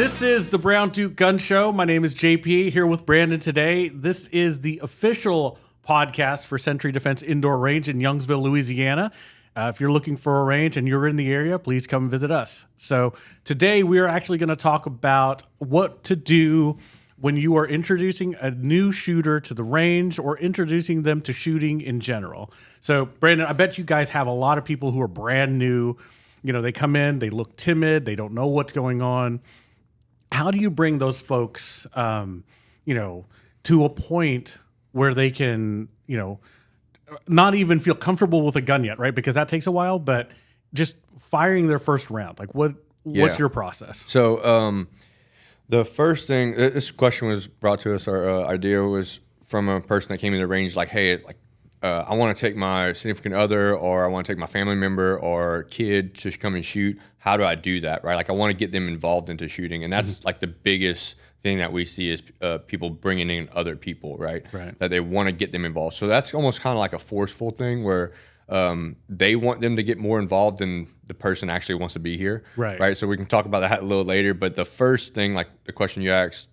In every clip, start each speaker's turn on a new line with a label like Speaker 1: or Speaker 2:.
Speaker 1: This is the Brown Duke Gun Show. My name is JP, here with Brandon today. This is the official podcast for Century Defense Indoor Range in Youngsville, Louisiana. If you're looking for a range and you're in the area, please come visit us. So today we are actually going to talk about what to do when you are introducing a new shooter to the range or introducing them to shooting in general. So Brandon, I bet you guys have a lot of people who are brand new. You know, they come in, they look timid, they don't know what's going on. How do you bring those folks, to a point where they can, not even feel comfortable with a gun yet, right? Because that takes a while, but just firing their first round. Like, what's your process?
Speaker 2: So the first thing, this question was brought to us, our idea was from a person that came in the range, like, hey, I want to take my significant other, or I want to take my family member or kid to come and shoot. How do I do that, right? Like, I want to get them involved into shooting, and that's like the biggest thing that we see is people bringing in other people, right? That they want to get them involved. So that's almost kind of like a forceful thing where they want them to get more involved than the person actually wants to be here, right? So we can talk about that a little later. But the first thing, like the question you asked,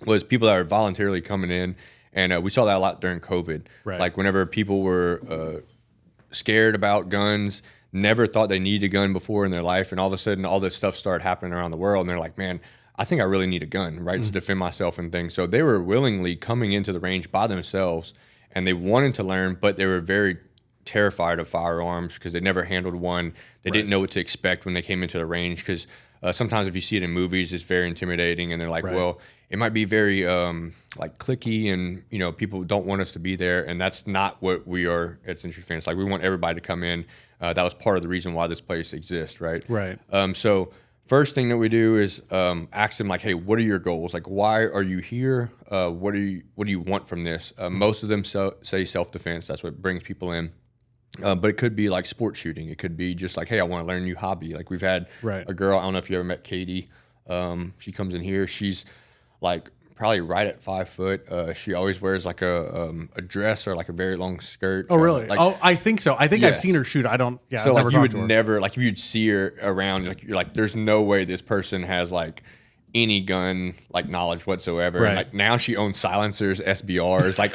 Speaker 2: was people that are voluntarily coming in. And we saw that a lot during COVID. Like whenever people were scared about guns, never thought they needed a gun before in their life, and all of a sudden all this stuff started happening around the world, and they're like, man, I think I really need a gun, right, to defend myself and things. So they were willingly coming into the range by themselves, and they wanted to learn, but they were very terrified of firearms because they never handled one. They didn't know what to expect when they came into the range because sometimes if you see it in movies, it's very intimidating, and they're like, well, it might be very like cliquey, and people don't want us to be there, and that's not what we are at Century Defense. Like, we want everybody to come in. That was part of the reason why this place exists, right? So first thing that we do is ask them, like, hey, what are your goals? Like, why are you here? What do you want from this? Most of them say self-defense. That's what brings people in. But it could be like sport shooting. It could be just like, hey, I want to learn a new hobby. Like, we've had a girl, I don't know if you ever met Katie. She comes in here. She's like probably right at 5 foot. She always wears like a dress or like a very long skirt.
Speaker 1: Oh, really? I think so. I think I've seen her shoot. I don't. Yeah.
Speaker 2: So like you would never, like if you'd see her around, like you're like, there's no way this person has like any gun like knowledge whatsoever. And like now she owns silencers, SBRs, like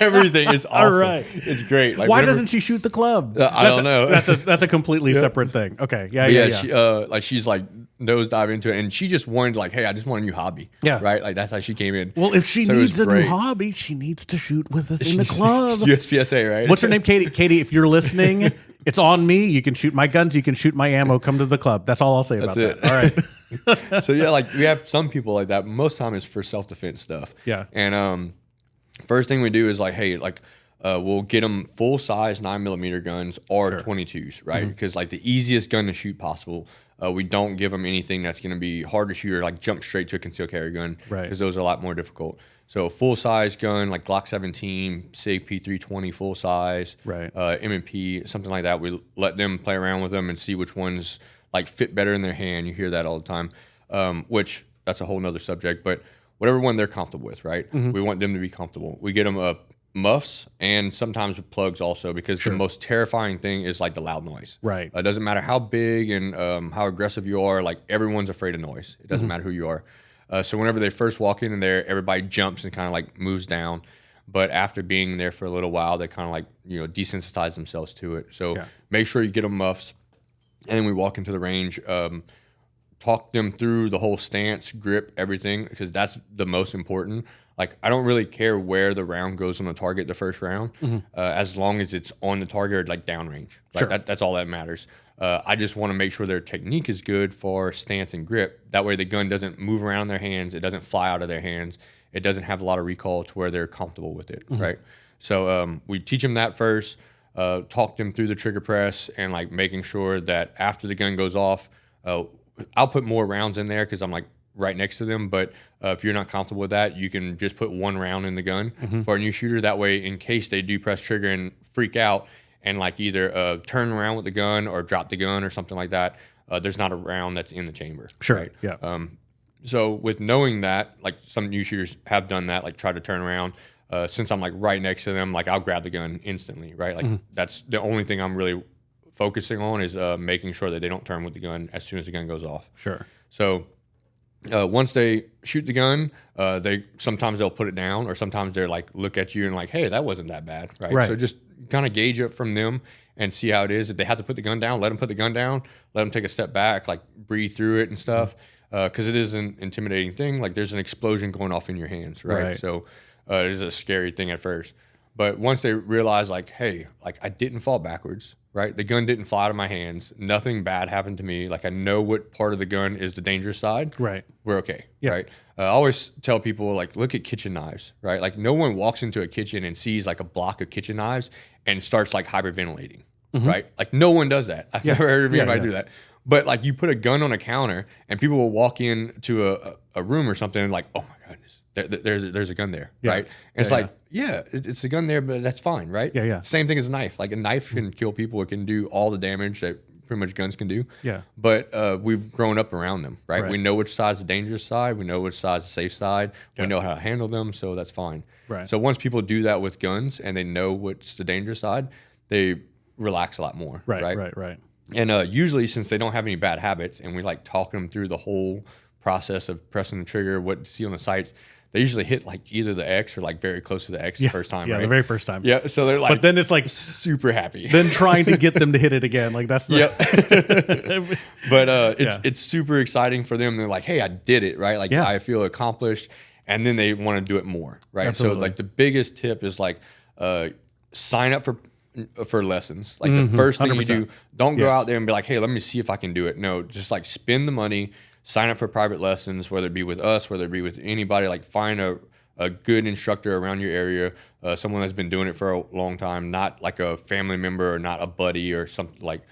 Speaker 2: everything is awesome. It's great. Like,
Speaker 1: why doesn't she shoot the club?
Speaker 2: I don't know.
Speaker 1: That's a completely separate thing. Okay. Yeah.
Speaker 2: She's like nose dive into it, and she just wanted like, hey, I just want a new hobby. Right. Like that's how she came in.
Speaker 1: Well, if she needs a new hobby, she needs to shoot with us in the club.
Speaker 2: USPSA, right?
Speaker 1: What's her name? Katie. Katie, if you're listening, it's on me. You can shoot my guns. You can shoot my ammo. Come to the club. That's all I'll say about that. All right.
Speaker 2: So yeah, like we have some people like that. Most of the time it's for self-defense stuff.
Speaker 1: Yeah.
Speaker 2: And first thing we do is like, hey, like we'll get them full size 9mm guns or 22s, right? Because like the easiest gun to shoot possible. We don't give them anything that's going to be hard to shoot or like jump straight to a concealed carry gun, because those are a lot more difficult. So a full size gun like Glock 17, SIG P320 full size, M&P, something like that. We let them play around with them and see which ones like fit better in their hand. You hear that all the time, which that's a whole nother subject, but whatever one they're comfortable with, right? We want them to be comfortable. We get them muffs and sometimes with plugs also, because the most terrifying thing is like the loud noise. It doesn't matter how big and how aggressive you are, like everyone's afraid of noise. It doesn't matter who you are. So whenever they first walk in there, everybody jumps and kind of like moves down. But after being there for a little while, they kind of like, desensitize themselves to it. So make sure you get them muffs. And then we walk into the range, talk them through the whole stance, grip, everything, because that's the most important. Like, I don't really care where the round goes on the target the first round, as long as it's on the target or like downrange. Right? That's all that matters. I just want to make sure their technique is good for stance and grip. That way the gun doesn't move around in their hands. It doesn't fly out of their hands. It doesn't have a lot of recoil to where they're comfortable with it, right? So we teach them that first, talk them through the trigger press and like making sure that after the gun goes off, I'll put more rounds in there because I'm like right next to them. But if you're not comfortable with that, you can just put one round in the gun for a new shooter. That way, in case they do press trigger and freak out and like either turn around with the gun or drop the gun or something like that, there's not a round that's in the chamber. Right?
Speaker 1: Yeah.
Speaker 2: So with knowing that, like some new shooters have done that, like try to turn around. Since I'm like right next to them, like I'll grab the gun instantly, right? Like that's the only thing I'm really focusing on is making sure that they don't turn with the gun as soon as the gun goes off.
Speaker 1: Sure.
Speaker 2: So once they shoot the gun, sometimes they'll put it down, or sometimes they're like look at you and like, hey, that wasn't that bad, right? So just kind of gauge it from them and see how it is. If they have to put the gun down, let them put the gun down. Let them take a step back, like breathe through it and stuff, because it is an intimidating thing. Like there's an explosion going off in your hands, right? So it is a scary thing at first. But once they realize, like, hey, like I didn't fall backwards, right? The gun didn't fly out of my hands. Nothing bad happened to me. Like I know what part of the gun is the dangerous side.
Speaker 1: Right.
Speaker 2: We're okay, right? I always tell people, like, look at kitchen knives, right? Like no one walks into a kitchen and sees like a block of kitchen knives and starts like hyperventilating, right? Like no one does that. I've never heard of anybody do that. But like you put a gun on a counter and people will walk into a room or something and like, oh my goodness, there's a gun there, right? And it's like, it's a gun there, but that's fine, right? Same thing as a knife. Like a knife can kill people. It can do all the damage that pretty much guns can do. But we've grown up around them, right? We know which side's the dangerous side. We know which side's the safe side. We know how to handle them, so that's fine. So once people do that with guns and they know what's the dangerous side, they relax a lot more, right. And usually, since they don't have any bad habits, and we like talking them through the whole process of pressing the trigger, what to see on the sights, they usually hit like either the X or like very close to the X the first time, right?
Speaker 1: The very first time.
Speaker 2: So they're like,
Speaker 1: but then it's like
Speaker 2: super happy.
Speaker 1: Then trying to get them to hit it again, like that's the
Speaker 2: But it's super exciting for them. They're like, hey, I did it, right? Like I feel accomplished, and then they want to do it more, right?
Speaker 1: Absolutely.
Speaker 2: So like the biggest tip is like sign up for lessons. Like the first thing 100%. You do, don't go out there and be like, hey, let me see if I can do it. No, just like spend the money, sign up for private lessons, whether it be with us, whether it be with anybody. Like find a good instructor around your area, someone that's been doing it for a long time, not like a family member or not a buddy or something. Like,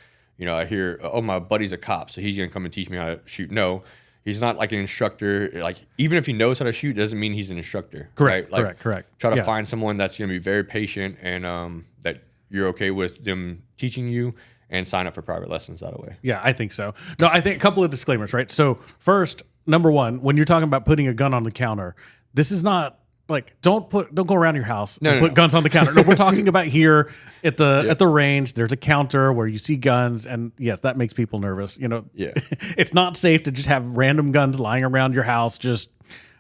Speaker 2: I hear, oh, my buddy's a cop, so he's gonna come and teach me how to shoot. No, he's not like an instructor. Like even if he knows how to shoot, doesn't mean he's an instructor.
Speaker 1: Correct.
Speaker 2: Right? Like,
Speaker 1: Correct.
Speaker 2: Try to find someone that's gonna be very patient and that you're okay with them teaching you, and sign up for private lessons that way.
Speaker 1: Yeah, I think so. No, I think a couple of disclaimers, right? So first, number one, when you're talking about putting a gun on the counter, this is not like don't go around your house and put guns on the counter. No, we're talking about here at the range. There's a counter where you see guns, and yes, that makes people nervous. It's not safe to just have random guns lying around your house, just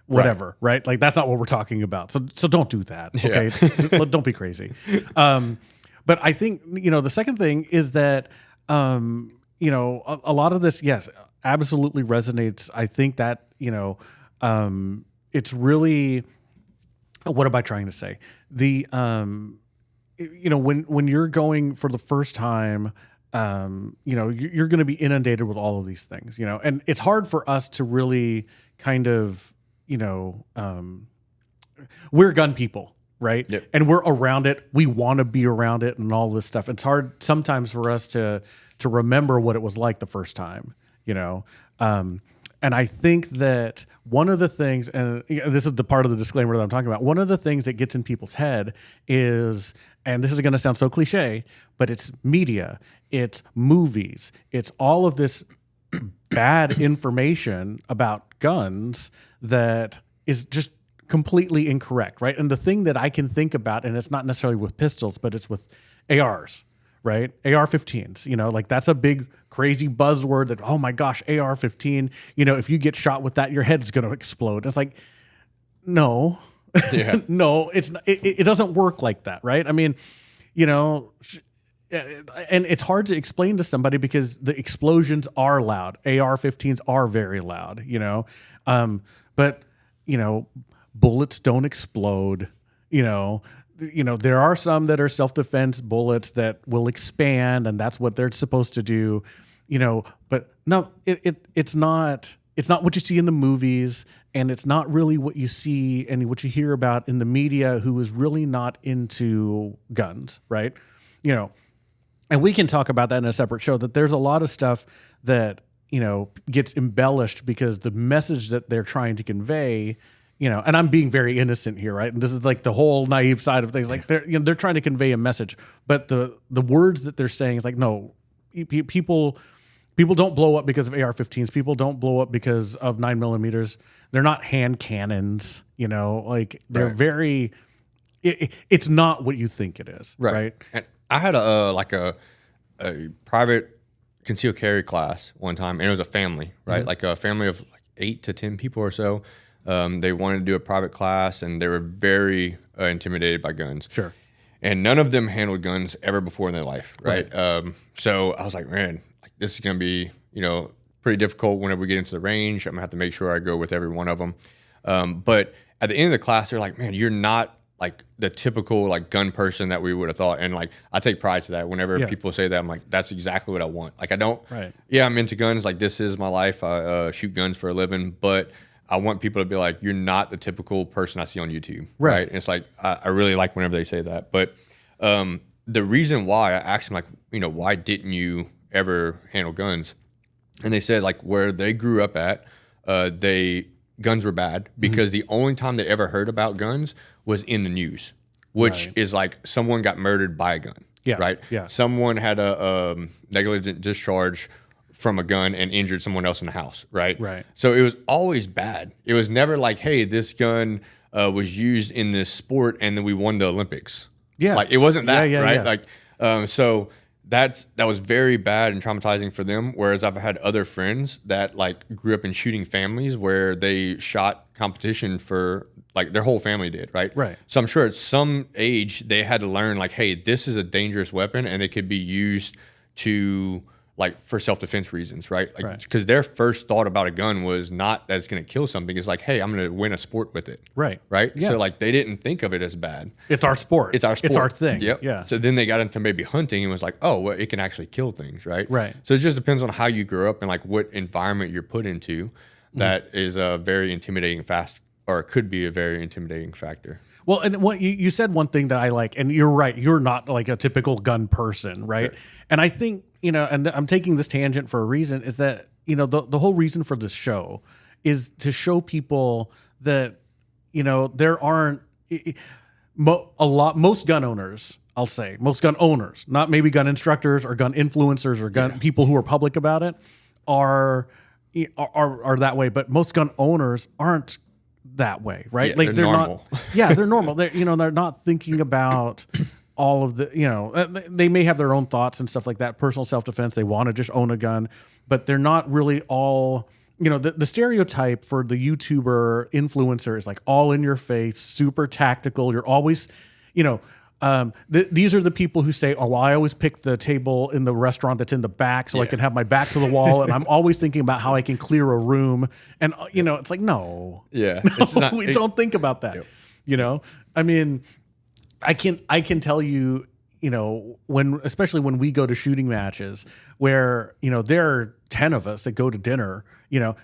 Speaker 1: whatever, right? Like that's not what we're talking about. So don't do that. Okay, don't be crazy. But I think, the second thing is that, a lot of this, yes, absolutely resonates. I think that, it's really, what am I trying to say? The, when you're going for the first time, you're going to be inundated with all of these things, and it's hard for us to really kind of, we're gun people. Right.
Speaker 2: Yep.
Speaker 1: And we're around it. We want to be around it and all this stuff. It's hard sometimes for us to remember what it was like the first time, And I think that one of the things, and this is the part of the disclaimer that I'm talking about, one of the things that gets in people's head is, and this is going to sound so cliche, but it's media, it's movies, it's all of this bad information about guns that is just completely incorrect, right? And the thing that I can think about, and it's not necessarily with pistols, but it's with ARs, right? AR-15s, like that's a big crazy buzzword that, oh my gosh, AR-15, if you get shot with that, your head's going to explode. It's like, no, no, it doesn't work like that, right? I mean, and it's hard to explain to somebody because the explosions are loud. AR-15s are very loud, but bullets don't explode, there are some that are self-defense bullets that will expand, and that's what they're supposed to do, but no, it's not what you see in the movies, and it's not really what you see and what you hear about in the media, who is really not into guns, right? And we can talk about that in a separate show, that there's a lot of stuff that, gets embellished because the message that they're trying to convey, and I'm being very innocent here, right? And this is like the whole naive side of things. Like they're trying to convey a message, but the words that they're saying is like, no, people don't blow up because of AR-15s. People don't blow up because of 9mm. They're not hand cannons, like they're very, it's not what you think it is. Right.
Speaker 2: And I had a private concealed carry class one time, and it was a family, right? Like a family of like 8 to 10 people or so. They wanted to do a private class, and they were very intimidated by guns.
Speaker 1: Sure.
Speaker 2: And none of them handled guns ever before in their life, right? So I was like, man, this is going to be, pretty difficult whenever we get into the range. I'm going to have to make sure I go with every one of them. But at the end of the class, they're like, man, you're not like the typical like gun person that we would have thought. And like, I take pride to that. Whenever people say that, I'm like, that's exactly what I want. Like, I don't, I'm into guns. Like, this is my life. I shoot guns for a living, but I want people to be like, you're not the typical person I see on YouTube. Right. And it's like, I really like whenever they say that. But the reason why I asked them, like, why didn't you ever handle guns? And they said, like, where they grew up at, guns were bad because the only time they ever heard about guns was in the news, which is like someone got murdered by a gun. Yeah. Right. Yeah. Someone had a negligent discharge from a gun and injured someone else in the house. Right. Right. So it was always bad. It was never like, hey, this gun was used in this sport and then we won the Olympics. Yeah. Like, it wasn't that. Right. Like, so that was very bad and traumatizing for them. Whereas I've had other friends that like grew up in shooting families where they shot competition for like their whole family did, right? Right. So I'm sure at some age they had to learn like, hey, this is a dangerous weapon and it could be used to like for self-defense reasons, right? Like, because their first thought about a gun was not that it's going to kill something. It's like, hey, I'm going to win a sport with it. Right. Right. Yeah. So like they didn't think of it as bad.
Speaker 1: It's our sport.
Speaker 2: It's our sport.
Speaker 1: It's our thing.
Speaker 2: Yep.
Speaker 1: Yeah.
Speaker 2: So then they got into maybe hunting and was like, oh, well, it can actually kill things. Right.
Speaker 1: Right.
Speaker 2: So it just depends on how you grow up and like what environment you're put into. That is a very intimidating or could be a very intimidating factor.
Speaker 1: Well, and what you said one thing that I like, and you're right, you're not like a typical gun person, right? And I think, and I'm taking this tangent for a reason, is that, the whole reason for this show is to show people that, there aren't most gun owners, I'll say, most gun owners, not maybe gun instructors or gun influencers or gun people who are public about it, are that way, but most gun owners aren't that way, right?
Speaker 2: Yeah,
Speaker 1: like
Speaker 2: they're normal.
Speaker 1: They're normal. They're not thinking about all of the, they may have their own thoughts and stuff like that, personal self-defense. They want to just own a gun, but they're not really all, the stereotype for the YouTuber influencer is like all in your face, super tactical. You're always, these are the people who say, oh, well, I always pick the table in the restaurant that's in the back so I can have my back to the wall. And I'm always thinking about how I can clear a room. And, it's like, no. Yeah. We don't think about that. I mean, I can tell you, especially when we go to shooting matches where, there are 10 of us that go to dinner,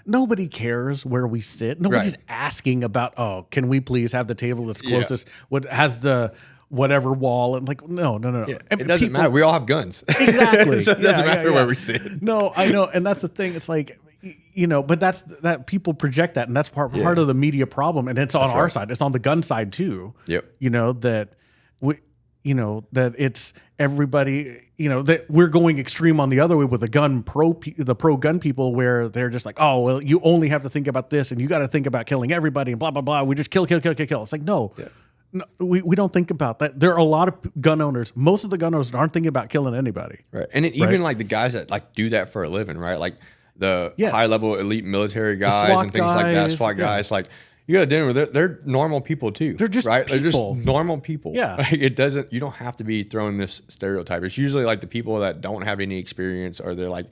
Speaker 1: nobody cares where we sit. Nobody's asking about, oh, can we please have the table that's closest? What has the whatever wall, and like, no.
Speaker 2: Yeah, it doesn't matter. We all have guns.
Speaker 1: Exactly.
Speaker 2: So it doesn't matter where we sit.
Speaker 1: No, I know. And that's the thing. It's like, but that people project that, and that's part of the media problem. And it's on our side. It's on the gun side too. Yep. That that it's everybody, that we're going extreme on the other way with the pro gun people, where they're just like, oh, well, you only have to think about this and you got to think about killing everybody and blah, blah, blah. We just kill. It's like, no. Yeah. No, we don't think about that. There are a lot of gun owners. Most of the gun owners aren't thinking about killing anybody.
Speaker 2: Right. And even like the guys that like do that for a living, right? Like the high level elite military guys and things like that, SWAT guys, like you go to dinner with, they're normal people too.
Speaker 1: They're just
Speaker 2: right.
Speaker 1: People.
Speaker 2: They're just normal people.
Speaker 1: Yeah.
Speaker 2: Like you don't have to be throwing this stereotype. It's usually like the people that don't have any experience, or they're like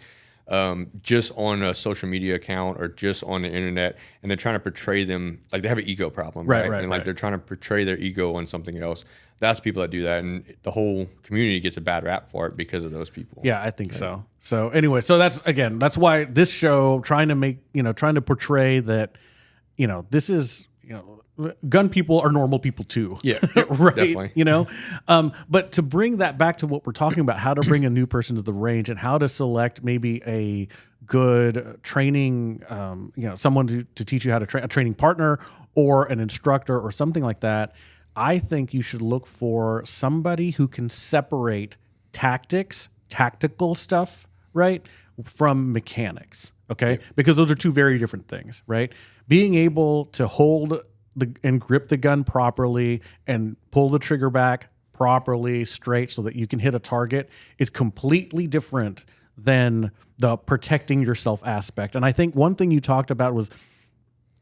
Speaker 2: just on a social media account or just on the internet, and they're trying to portray them like they have an ego problem, right? And like they're trying to portray their ego on something else. That's people that do that, and the whole community gets a bad rap for it because of those people.
Speaker 1: Yeah, I think so. So anyway, that's why this show trying to portray that, this is, gun people are normal people too.
Speaker 2: Yeah,
Speaker 1: right.
Speaker 2: Definitely.
Speaker 1: But to bring that back to what we're talking about, how to bring a new person to the range and how to select maybe a good training, someone to teach you how to train, a training partner or an instructor or something like that. I think you should look for somebody who can separate tactical stuff, right, from mechanics. Okay, because those are two very different things, right? Being able to hold and grip the gun properly and pull the trigger back properly, straight, so that you can hit a target is completely different than the protecting yourself aspect. And I think one thing you talked about was,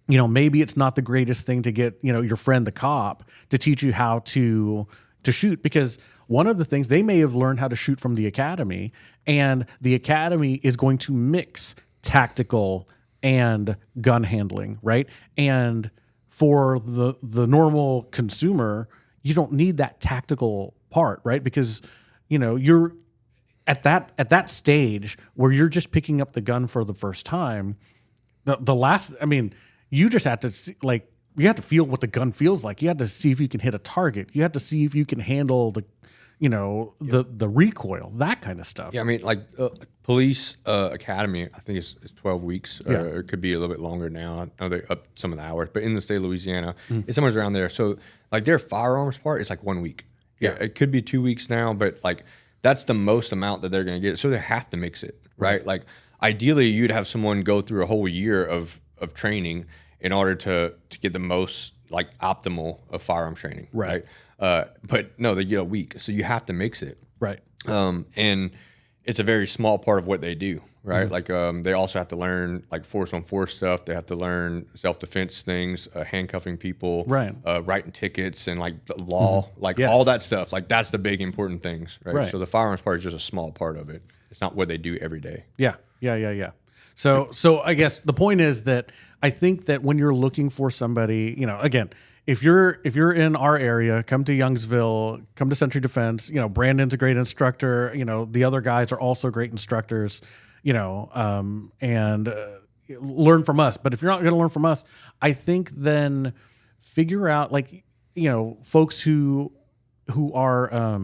Speaker 1: maybe it's not the greatest thing to get, your friend, the cop, to teach you how to shoot, because one of the things, they may have learned how to shoot from the academy, and the academy is going to mix tactical and gun handling, right? And for the normal consumer, you don't need that tactical part, right? Because, you're at that stage where you're just picking up the gun for the first time. You just have to see, you have to feel what the gun feels like. You have to see if you can hit a target. You have to see if you can handle the recoil, that kind of stuff.
Speaker 2: Yeah, police academy, I think it's 12 weeks. Or it could be a little bit longer now. I know they up some of the hours, but in the state of Louisiana, it's somewhere around there. So their firearms part is 1 week. Yeah, it could be 2 weeks now, but that's the most amount that they're going to get. So they have to mix it, right? Ideally, you'd have someone go through a whole year of training in order to get the most optimal of firearm training, right? But no, they get a week, so you have to mix it,
Speaker 1: right?
Speaker 2: And it's a very small part of what they do, right? They also have to learn force on force stuff. They have to learn self defense things, handcuffing people,
Speaker 1: right?
Speaker 2: Writing tickets and law, all that stuff. That's the big important things, right? So the firearms part is just a small part of it. It's not what they do every day.
Speaker 1: Yeah. So I guess the point is that I think that when you're looking for somebody, again, if you're in our area, come to Youngsville, come to Century Defense. Brandon's a great instructor. The other guys are also great instructors. And learn from us. But if you're not going to learn from us, I think then figure out folks who are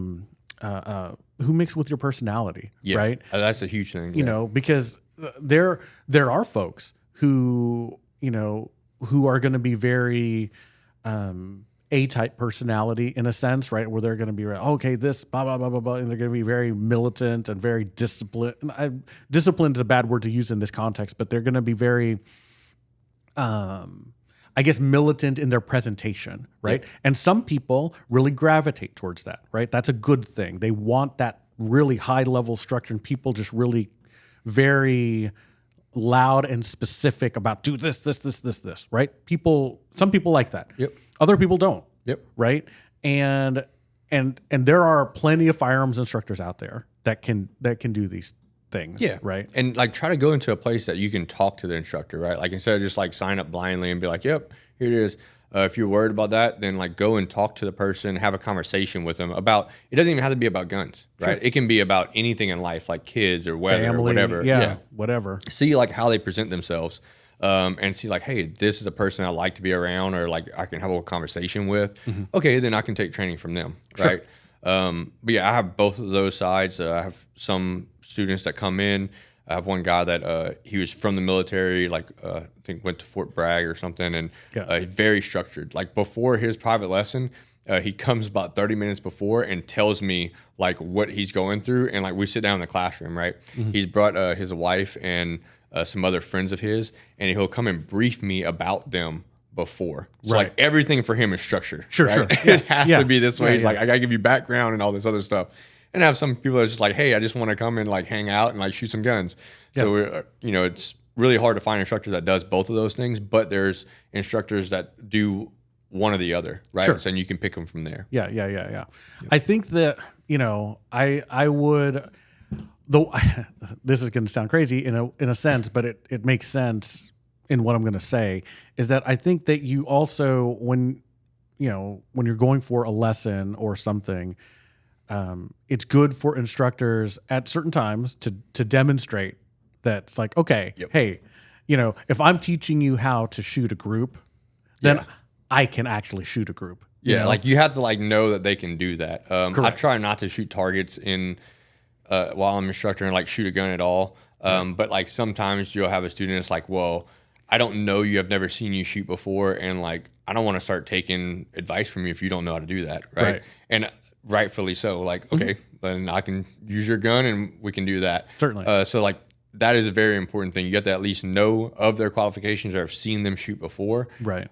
Speaker 1: who mix with your personality, right?
Speaker 2: That's a huge thing.
Speaker 1: Because there are folks who are going to be very A-type personality in a sense, right? Where they're going to be this blah blah blah blah blah, and they're going to be very militant and very disciplined. Disciplined is a bad word to use in this context, but they're going to be very, militant in their presentation, right? Yeah. And some people really gravitate towards that, right? That's a good thing. They want that really high level structure, and people just really very loud and specific about do this, right? Some people like that.
Speaker 2: Yep.
Speaker 1: Other people don't.
Speaker 2: Yep.
Speaker 1: Right. And there are plenty of firearms instructors out there that can do these things.
Speaker 2: Yeah.
Speaker 1: Right.
Speaker 2: And try to go into a place that you can talk to the instructor, right? Instead of just sign up blindly and be yep, here it is. If you're worried about that, then go and talk to the person, have a conversation with them about. It doesn't even have to be about guns, right? Sure. It can be about anything in life, like kids or weather,
Speaker 1: family,
Speaker 2: or whatever.
Speaker 1: Yeah, whatever.
Speaker 2: See how they present themselves, and see hey, this is a person I like to be around, or I can have a conversation with. Mm-hmm. Okay, then I can take training from them,
Speaker 1: sure.
Speaker 2: right? But yeah, I have both of those sides. I have some students that come in. I have one guy that he was from the military, I think went to Fort Bragg or something, and very structured. Before his private lesson, he comes about 30 minutes before and tells me what he's going through, and we sit down in the classroom, right? Mm-hmm. He's brought his wife and some other friends of his, and he'll come and brief me about them before. So
Speaker 1: right.
Speaker 2: Everything for him is structured.
Speaker 1: Sure,
Speaker 2: right?
Speaker 1: Sure.
Speaker 2: It has to be this way. He's I gotta give you background and all this other stuff. And I have some people that's just hey, I just want to come and hang out and shoot some guns. Yeah. So it's really hard to find instructors that does both of those things, but there's instructors that do one or the other, right?
Speaker 1: Sure.
Speaker 2: So you can pick them from there.
Speaker 1: Yeah. Yep. I think that I would, though this is going to sound crazy in a sense, but it makes sense in what I'm going to say, is that I think that you also when you're going for a lesson or something. It's good for instructors at certain times to demonstrate that it's okay, yep. Hey, if I'm teaching you how to shoot a group, then I can actually shoot a group.
Speaker 2: Yeah, you have to know that they can do that. I try not to shoot targets in while I'm instructor and shoot a gun at all. But sometimes you'll have a student that's well, I don't know you. I've never seen you shoot before, and I don't want to start taking advice from you if you don't know how to do that, right? And rightfully so. Okay, then I can use your gun and we can do that.
Speaker 1: Certainly.
Speaker 2: So that is a very important thing. You have to at least know of their qualifications or have seen them shoot before.
Speaker 1: Right.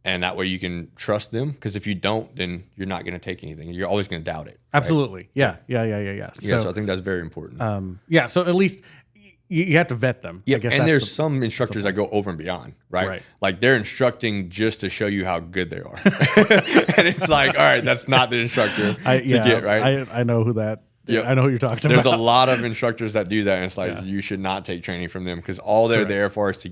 Speaker 2: And that way you can trust them, because if you don't, then you're not going to take anything. You're always going to doubt it. Right?
Speaker 1: Absolutely. Yeah.
Speaker 2: So I think that's very important.
Speaker 1: So at least you have to vet them.
Speaker 2: Yeah,
Speaker 1: I guess
Speaker 2: and there's some instructors that go over and beyond, right? Like they're instructing just to show you how good they are. And it's like, all right, that's not the instructor to get, right?
Speaker 1: I know who that. Yeah, I know who you're talking
Speaker 2: There's
Speaker 1: about.
Speaker 2: a lot of instructors that do that, and it's like you should not take training from them, because all they're there for is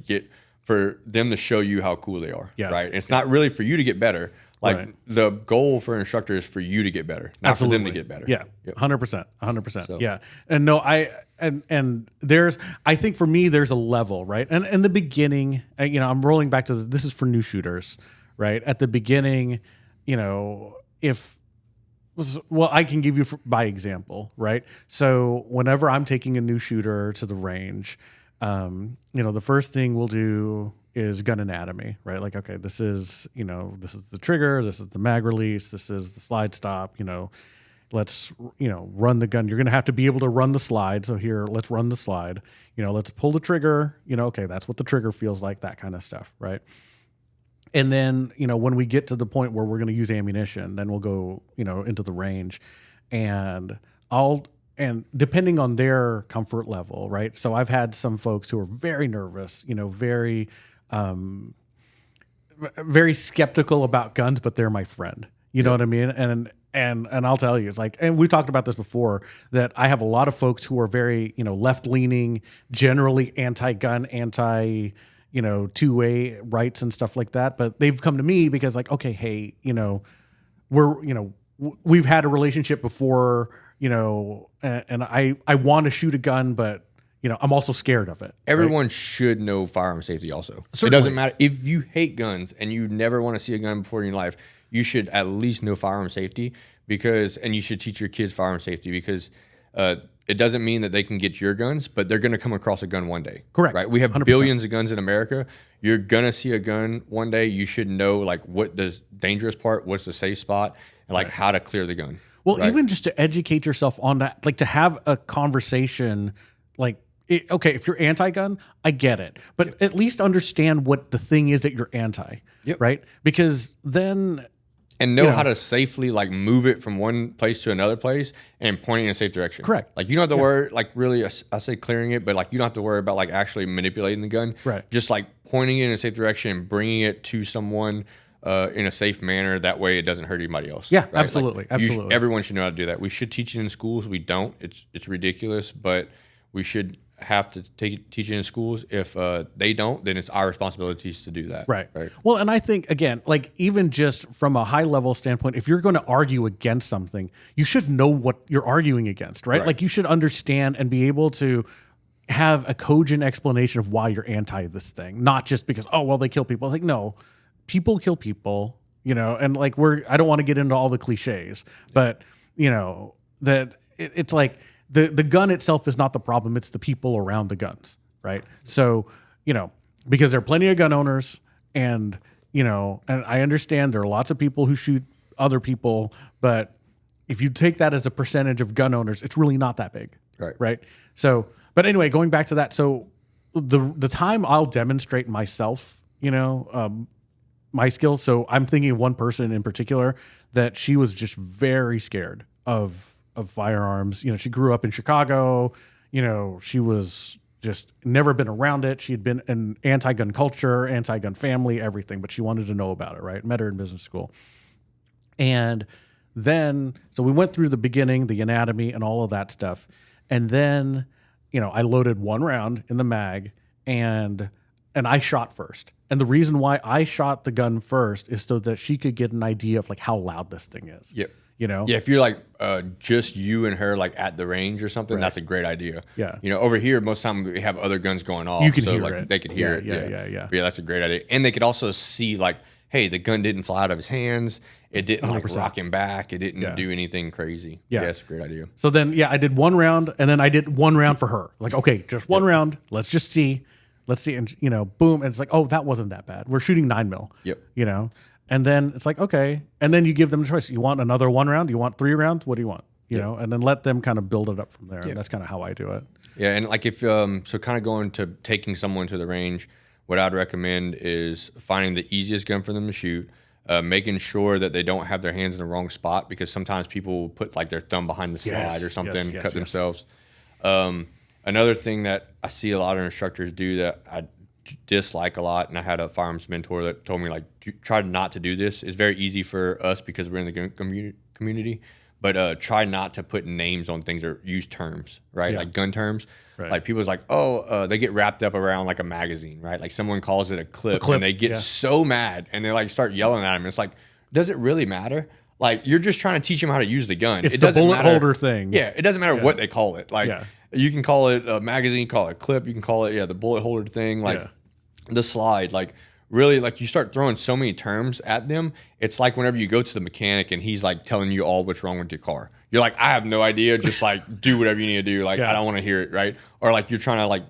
Speaker 2: for them to show you how cool they are, right? And it's not really for you to get better. Like the goal for an instructor is for you to get better, not for them to get better.
Speaker 1: Yeah, 100%. Yeah, and no, and there's, I think for me there's a level, right? And in the beginning, I'm rolling back to this is for new shooters, right? At the beginning, I can give you by example, right? So whenever I'm taking a new shooter to the range, the first thing we'll do is gun anatomy, right? Like, okay, this is the trigger, this is the mag release, this is the slide stop, let's, run the gun. You're going to have to be able to run the slide. So here, let's run the slide, let's pull the trigger, okay, that's what the trigger feels like, that kind of stuff, right? And then, when we get to the point where we're going to use ammunition, then we'll go, into the range, and depending on their comfort level, right? So I've had some folks who are very nervous, very skeptical about guns, but they're my friend. You know what I mean? And I'll tell you, it's like, and we've talked about this before, that I have a lot of folks who are very, left leaning, generally anti-gun, two-way rights and stuff like that. But they've come to me because, like, okay, hey, we've had a relationship before, and I want to shoot a gun, but I'm also scared of it.
Speaker 2: Everyone should know firearm safety also.
Speaker 1: Certainly.
Speaker 2: It doesn't matter. If you hate guns and you never want to see a gun before in your life, you should at least know firearm safety, and you should teach your kids firearm safety, because it doesn't mean that they can get your guns, but they're going to come across a gun one day.
Speaker 1: Correct.
Speaker 2: Right? We have
Speaker 1: 100%.
Speaker 2: Billions of guns in America. You're going to see a gun one day. You should know, like, what the dangerous part, what's the safe spot, and like how to clear the gun.
Speaker 1: Well, even just to educate yourself on that, like to have a conversation, like, okay, if you're anti-gun, I get it, but at least understand what the thing is that you're anti, right? Because then...
Speaker 2: And know how to safely, like, move it from one place to another place and point it in a safe direction.
Speaker 1: Correct.
Speaker 2: Like, you don't have to worry, like, really, I say clearing it, but, like, you don't have to worry about, like, actually manipulating the gun.
Speaker 1: Right.
Speaker 2: Just, like, pointing it in a safe direction and bringing it to someone in a safe manner. That way it doesn't hurt anybody else.
Speaker 1: Yeah,
Speaker 2: right?
Speaker 1: absolutely.
Speaker 2: Like,
Speaker 1: absolutely.
Speaker 2: Everyone should know how to do that. We should teach it in schools. We don't. It's ridiculous, but we should have to teach it in schools. If they don't, then it's our responsibilities to do that.
Speaker 1: Right. Well, and I think, again, like, even just from a high level standpoint, if you're going to argue against something, you should know what you're arguing against, right? Like, you should understand and be able to have a cogent explanation of why you're anti this thing, not just because, oh, well, they kill people. It's like, no, people kill people, and like, I don't want to get into all the cliches, but that it's like, the gun itself is not the problem. It's the people around the guns, right? So, because there are plenty of gun owners, and I understand there are lots of people who shoot other people, but if you take that as a percentage of gun owners, it's really not that big, right? So, but anyway, going back to that, so the time I'll demonstrate myself, my skills. So I'm thinking of one person in particular that she was just very scared of firearms. She grew up in Chicago. She was just never been around it. She had been in anti-gun culture, anti-gun family, everything, but she wanted to know about it, right? Met her in business school. And then, so we went through the beginning, the anatomy and all of that stuff. And then, I loaded one round in the mag, and I shot first. And the reason why I shot the gun first is so that she could get an idea of, like, how loud this thing is.
Speaker 2: Yep.
Speaker 1: Yeah,
Speaker 2: if you're like just you and her, like, at the range or something, that's a great idea.
Speaker 1: Yeah.
Speaker 2: Over here, most of the time we have other guns going off.
Speaker 1: You can
Speaker 2: so
Speaker 1: hear
Speaker 2: like
Speaker 1: it.
Speaker 2: They could hear it.
Speaker 1: Yeah.
Speaker 2: But yeah, that's a great idea. And they could also see, like, hey, the gun didn't fly out of his hands. It didn't
Speaker 1: 100%.
Speaker 2: like rock him back. It didn't do anything crazy.
Speaker 1: Yeah.
Speaker 2: That's a great idea.
Speaker 1: So then, I did one round, and then I did one round for her. Like, okay, just one round. Let's just see. Let's see. And, boom. And it's like, oh, that wasn't that bad. We're shooting 9mm.
Speaker 2: Yep.
Speaker 1: And then it's like, okay. And then you give them a choice. You want another one round? You want 3 rounds? What do you want? You know, and then let them kind of build it up from there. And that's kind of how I do it.
Speaker 2: Yeah. And like, if, so kind of going to taking someone to the range, what I'd recommend is finding the easiest gun for them to shoot, making sure that they don't have their hands in the wrong spot, because sometimes people will put like their thumb behind the slide or something, cut themselves. Another thing that I see a lot of instructors do that I dislike a lot, and I had a firearms mentor that told me, like, try not to do this. It's very easy for us because we're in the community, but try not to put names on things or use terms, right? Like gun terms. Right. Like people's like, they get wrapped up around like a magazine, right? Like someone calls it a clip and they get so mad and they like start yelling at him. It's like, does it really matter? Like, you're just trying to teach them how to use the gun.
Speaker 1: It's the bullet holder thing.
Speaker 2: Yeah, it doesn't matter what they call it. Like, you can call it a magazine, call it a clip. You can call it, the bullet holder thing, like the slide. Like, really, like, you start throwing so many terms at them. It's like whenever you go to the mechanic and he's like telling you all what's wrong with your car. You're like, I have no idea. Just like do whatever you need to do. Like, I don't want to hear it, right? Or like you're trying to like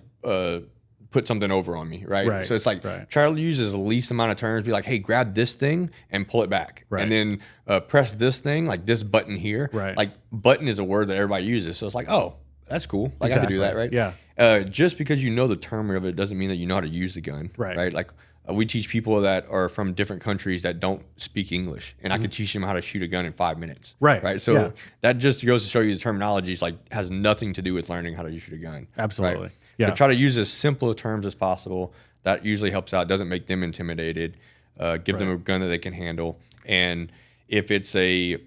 Speaker 2: put something over on me, right? So it's like try to use as least amount of terms. Be like, hey, grab this thing and pull it back, and then press this thing, like this button here. Like, button is a word that everybody uses, so it's like, oh, that's cool. Like, I can do that, right? Just because you know the term of it doesn't mean that you know how to use the gun, right? Like, we teach people that are from different countries that don't speak English, and I can teach them how to shoot a gun in 5 minutes. Right. So that just goes to show you the terminology is like has nothing to do with learning how to shoot a gun.
Speaker 1: Absolutely.
Speaker 2: Right? So try to use as simple terms as possible. That usually helps out. Doesn't make them intimidated. Give them a gun that they can handle. And if it's a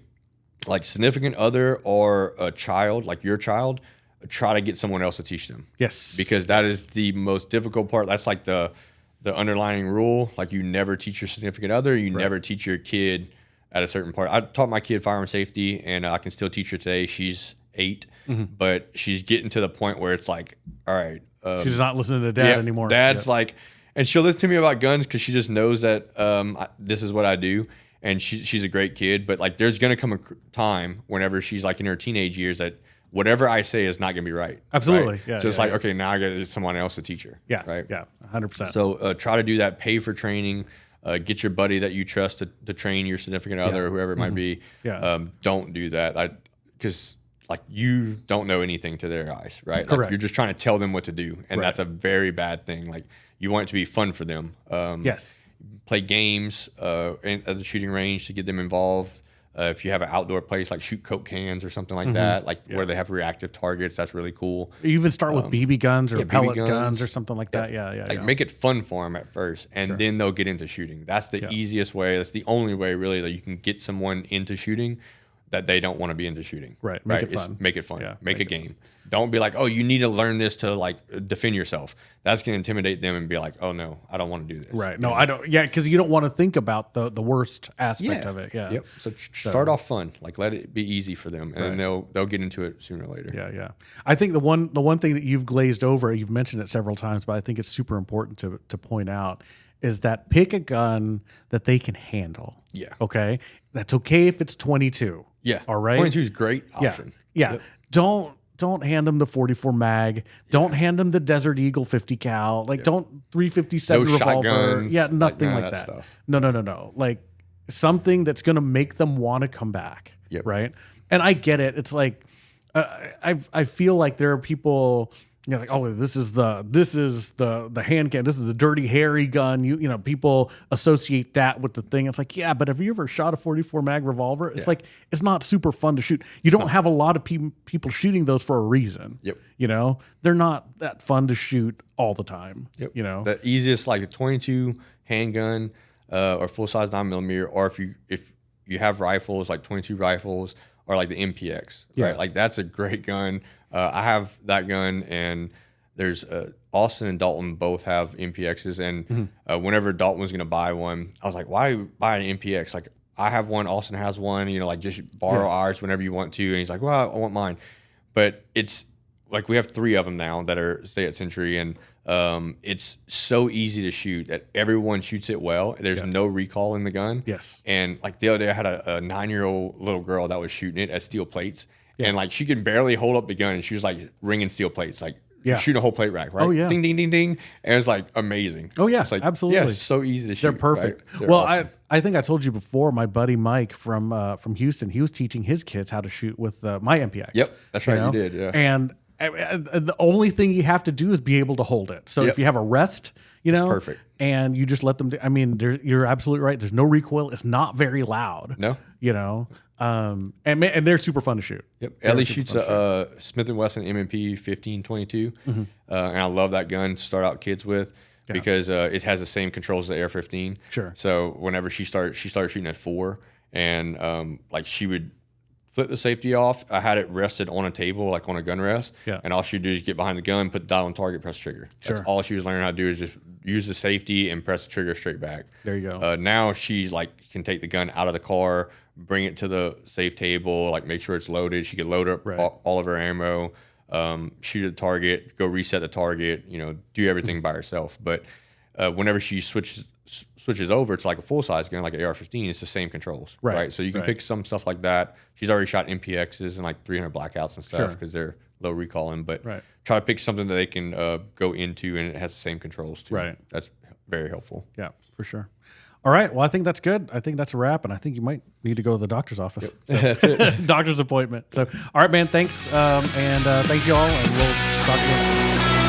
Speaker 2: like significant other or a child, like your child, try to get someone else to teach them.
Speaker 1: Yes.
Speaker 2: Because that is the most difficult part. That's like the underlying rule. Like, you never teach your significant other. You never teach your kid at a certain part. I taught my kid firearm safety, and I can still teach her today. She's 8, but she's getting to the point where it's like, all right.
Speaker 1: She's not listening to dad anymore.
Speaker 2: Dad's like, and she'll listen to me about guns because she just knows that this is what I do. And she's a great kid. But like, there's going to come a time whenever she's like in her teenage years that whatever I say is not going to be right.
Speaker 1: Absolutely.
Speaker 2: Right? Yeah. So it's like, okay, now I got to get someone else to teach her.
Speaker 1: Yeah.
Speaker 2: Right.
Speaker 1: Yeah. 100%.
Speaker 2: So try to do that. Pay for training. Get your buddy that you trust to train your significant other or whoever it might be. Don't do that. Because like, you don't know anything to their eyes, right?
Speaker 1: Correct.
Speaker 2: Like, you're just trying to tell them what to do, and that's a very bad thing. Like, you want it to be fun for them. Play games at the shooting range to get them involved. If you have an outdoor place, like shoot Coke cans or something like that, like where they have reactive targets, that's really cool.
Speaker 1: You even start with BB guns or pellet guns or something like that. Like,
Speaker 2: make it fun for them at first, and then they'll get into shooting. That's the easiest way. That's the only way, really, that you can get someone into shooting that they don't want to be into shooting.
Speaker 1: Right. Make it fun.
Speaker 2: Make it fun. Yeah, make a game. Don't be like, oh, you need to learn this to like defend yourself. That's going to intimidate them and be like, oh no, I don't want to do this.
Speaker 1: Right. No, I don't. Yeah, because you don't want to think about the worst aspect of it. Yeah.
Speaker 2: Yep. So start off fun. Like, let it be easy for them, and then they'll get into it sooner or later.
Speaker 1: Yeah. I think the one thing that you've glazed over, you've mentioned it several times, but I think it's super important to point out, is that pick a gun that they can handle.
Speaker 2: Yeah.
Speaker 1: Okay. That's okay if it's 22.
Speaker 2: Yeah.
Speaker 1: All right.
Speaker 2: 22 is a great option.
Speaker 1: Yeah. Yep. Don't hand them the 44 mag. Don't hand them the Desert Eagle 50 cal. Like, don't 357 revolver.
Speaker 2: Shotguns.
Speaker 1: Yeah, nothing like that.
Speaker 2: Stuff.
Speaker 1: No. Like, something that's going to make them want to come back.
Speaker 2: Yep.
Speaker 1: Right. And I get it. It's like, I feel like there are people, like, oh, this is the hand can. This is the dirty, hairy gun. You know, people associate that with the thing. It's like, yeah, but have you ever shot a 44 mag revolver? It's like, it's not super fun to shoot. You don't have a lot of people shooting those for a reason.
Speaker 2: Yep.
Speaker 1: You know, they're not that fun to shoot all the time.
Speaker 2: Yep.
Speaker 1: You know,
Speaker 2: the easiest, like a 22 handgun or full size 9mm, or if you have rifles, like 22 rifles, or like the MPX. Right. Like, that's a great gun. I have that gun, and there's Austin and Dalton both have MPXs. And whenever Dalton was going to buy one, I was like, why buy an MPX? Like, I have one, Austin has one, you know, like, just borrow ours whenever you want to. And he's like, well, I want mine. But it's like, we have 3 of them now that are stay at Century, and it's so easy to shoot that everyone shoots it well. There's no recall in the gun.
Speaker 1: Yes. And
Speaker 2: like, the other day I had a 9-year-old little girl that was shooting it at steel plates. And like, she could barely hold up the gun, and she was like ringing steel plates, like shooting a whole plate rack, right?
Speaker 1: Oh yeah,
Speaker 2: ding ding ding ding, and it's like amazing.
Speaker 1: Oh yeah,
Speaker 2: it's like,
Speaker 1: absolutely.
Speaker 2: Yeah, it's so easy to shoot.
Speaker 1: They're perfect.
Speaker 2: Right? They're
Speaker 1: well,
Speaker 2: awesome.
Speaker 1: I think I told you before. My buddy Mike from Houston, he was teaching his kids how to shoot with my MPX.
Speaker 2: Yep, that's right. You did. Yeah.
Speaker 1: And The only thing you have to do is be able to hold it. So if you have a rest,
Speaker 2: perfect.
Speaker 1: And you just let them do, I mean, you're absolutely right. There's no recoil. It's not very loud.
Speaker 2: No.
Speaker 1: And they're super fun to shoot.
Speaker 2: Yep. Ellie shoots a Smith & Wesson M&P 1522. And I love that gun to start out kids with because it has the same controls as the AR-15.
Speaker 1: Sure.
Speaker 2: So whenever she started shooting at 4 and like she would flip the safety off. I had it rested on a table, like on a gun rest.
Speaker 1: Yeah.
Speaker 2: And all she would do is get behind the gun, put the dial on target, press the trigger. That's all she was learning how to do is just use the safety and press the trigger straight back.
Speaker 1: There you go.
Speaker 2: Now she's like can take the gun out of the car, bring it to the safe table, like make sure it's loaded. She can load up all of her ammo, shoot at the target, go reset the target, do everything by herself. But whenever she switches over to like a full-size gun like an AR-15, it's the same controls, right? So you can pick some stuff like that. She's already shot MPXs and like 300 blackouts and stuff because they're low recoiling, but try to pick something that they can go into and it has the same controls too.
Speaker 1: Right.
Speaker 2: That's very helpful.
Speaker 1: Yeah, for sure. All right. Well, I think that's good. I think that's a wrap, and I think you might need to go to the doctor's office.
Speaker 2: Yep. So. That's it.
Speaker 1: Doctor's appointment. So, all right, man. Thanks, and thank you all, and we'll talk to you.